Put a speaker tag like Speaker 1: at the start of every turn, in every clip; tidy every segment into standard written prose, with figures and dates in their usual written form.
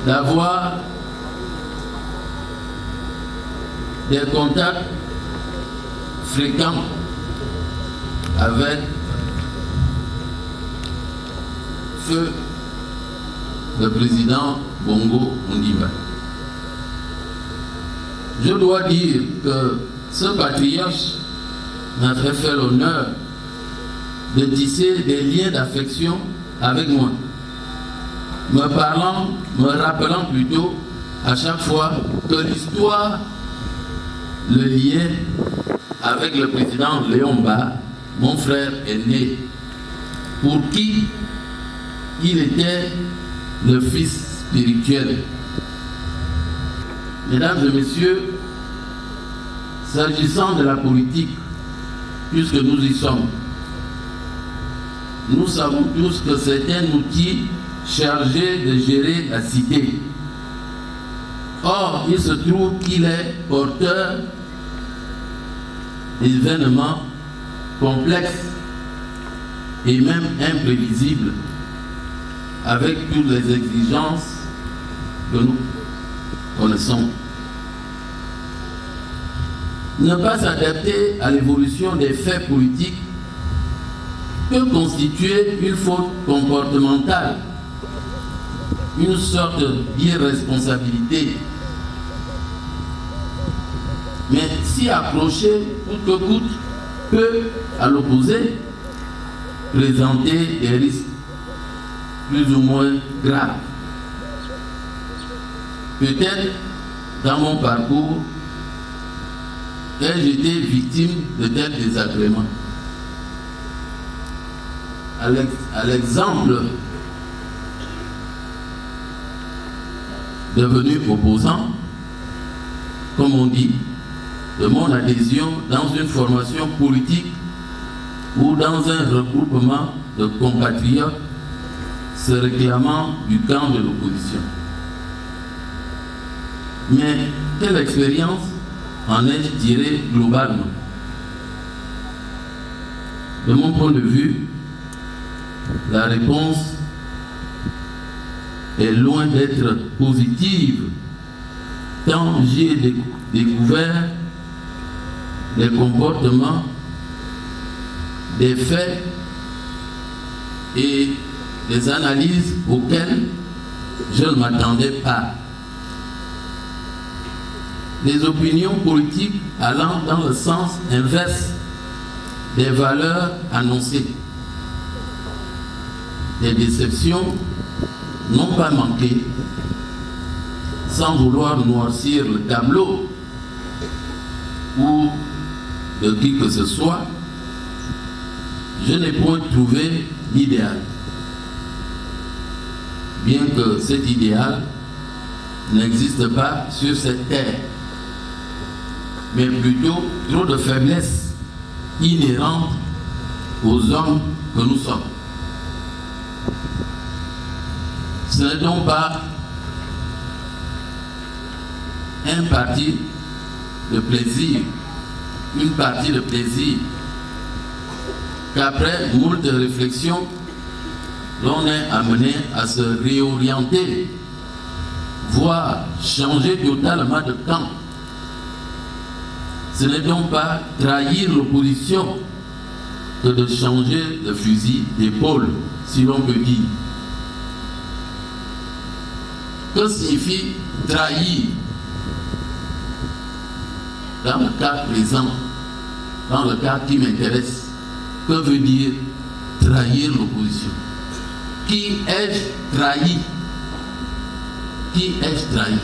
Speaker 1: d'avoir des contacts fréquents avec feu le président Bongo Ondimba. Je dois dire que ce patriarche m'a fait l'honneur de tisser des liens d'affection avec moi, me rappelant plutôt à chaque fois que l'histoire le liait avec le président Léon Mba, mon frère aîné, pour qui il était le fils spirituel. Mesdames et messieurs, s'agissant de la politique, puisque nous y sommes, nous savons tous que c'est un outil chargé de gérer la cité. Or, il se trouve qu'il est porteur d'événements complexes et même imprévisibles, avec toutes les exigences que nous connaissons. Ne pas s'adapter à l'évolution des faits politiques peut constituer une faute comportementale, une sorte d'irresponsabilité. Mais s'y approcher coûte que coûte peut, à l'opposé, présenter des risques plus ou moins graves. Peut-être dans mon parcours, ai-je été victime de tels désagréments. À l'exemple devenu opposant, comme on dit, de mon adhésion dans une formation politique ou dans un regroupement de compatriotes se réclamant du camp de l'opposition. Mais quelle expérience en ai-je tiré globalement? De mon point de vue, la réponse est loin d'être positive, tant j'y ai découvert des comportements, des faits et des analyses auxquelles je ne m'attendais pas. Des opinions politiques allant dans le sens inverse des valeurs annoncées. Des déceptions n'ont pas manqué. Sans vouloir noircir le tableau ou de qui que ce soit, je n'ai point trouvé l'idéal. Bien que cet idéal n'existe pas sur cette terre, mais plutôt trop de faiblesses inhérentes aux hommes que nous sommes. Ce n'est donc pas un parti de plaisir, une partie de plaisir, qu'après moult réflexions, l'on est amené à se réorienter, voire changer totalement de camp. Ce n'est donc pas trahir l'opposition que de changer de fusil d'épaule, si l'on peut dire. Que signifie trahir? Dans le cas présent, dans le cas qui m'intéresse, que veut dire trahir l'opposition? Qui ai-je trahi? Qui ai-je trahi?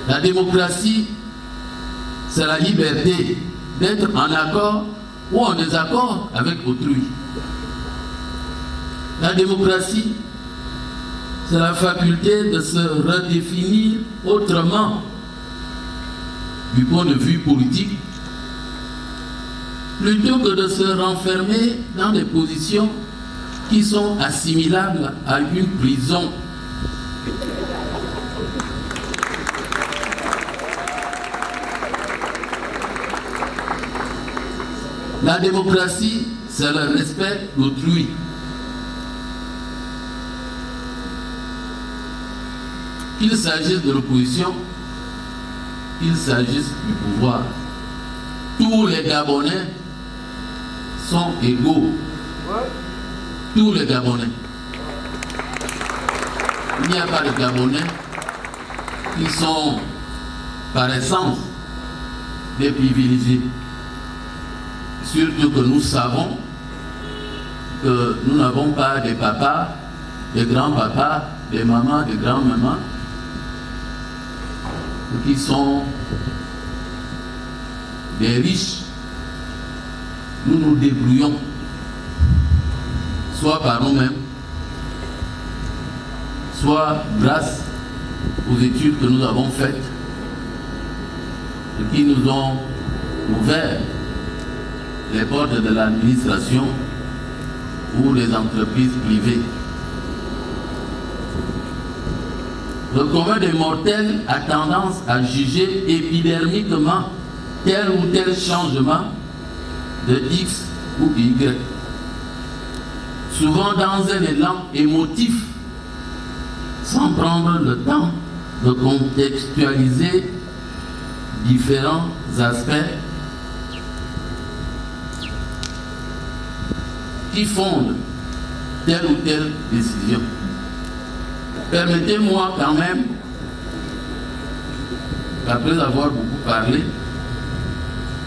Speaker 1: La démocratie, c'est la liberté d'être en accord ou en désaccord avec autrui. La démocratie, c'est la faculté de se redéfinir autrement du point de vue politique, plutôt que de se renfermer dans des positions qui sont assimilables à une prison. La démocratie, c'est le respect d'autrui. qu'il s'agisse de l'opposition, qu'il s'agisse du pouvoir, tous les Gabonais sont égaux. Tous les Gabonais. Il n'y a pas de Gabonais qui sont par essence des privilégiés. Surtout que nous savons que nous n'avons pas des papas, des grands-papas, des mamans, des grands-mamans qui sont des riches. Nous nous débrouillons, soit par nous-mêmes, soit grâce aux études que nous avons faites et qui nous ont ouvert les portes de l'administration ou des entreprises privées. Le commun des mortels a tendance à juger épidermiquement tel ou tel changement de X ou Y, souvent dans un élan émotif, sans prendre le temps de contextualiser différents aspects qui fondent telle ou telle décision. Permettez-moi quand même, après avoir beaucoup parlé,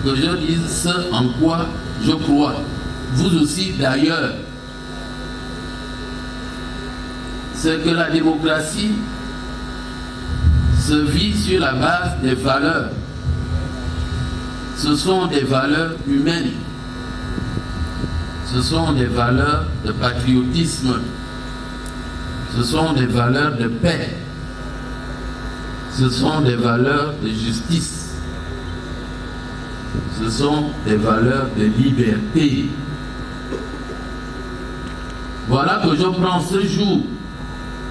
Speaker 1: que je dise ce en quoi je crois. Vous aussi d'ailleurs. C'est que la démocratie se vit sur la base des valeurs. Ce sont des valeurs humaines. Ce sont des valeurs de patriotisme. Ce sont des valeurs de paix. Ce sont des valeurs de justice. Ce sont des valeurs de liberté. Voilà que je prends ce jour,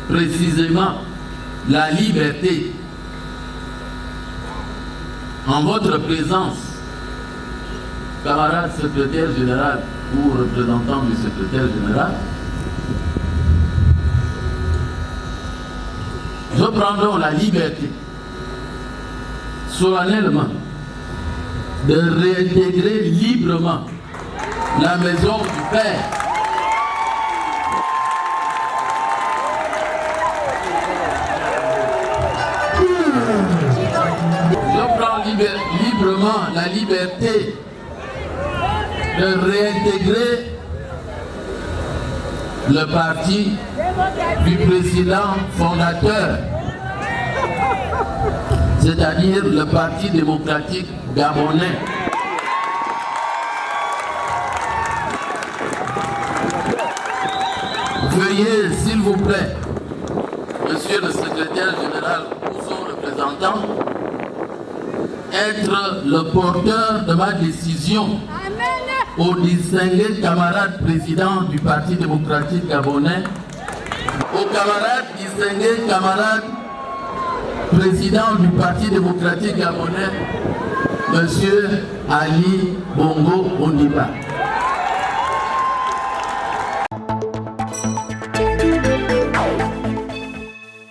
Speaker 1: précisément, la liberté, en votre présence, camarade secrétaire général ou représentant du secrétaire général. Je prends donc la liberté, solennellement, de réintégrer librement la maison du Père. Je prends librement la liberté de réintégrer le parti du président fondateur, c'est-à-dire le Parti démocratique gabonais. Veuillez, s'il vous plaît, Monsieur le secrétaire général ou son représentant, être le porteur de ma décision au distingué camarade président du Parti démocratique gabonais, au camarade distingué camarade président du Parti démocratique gabonais, Monsieur Ali Bongo Ondimba.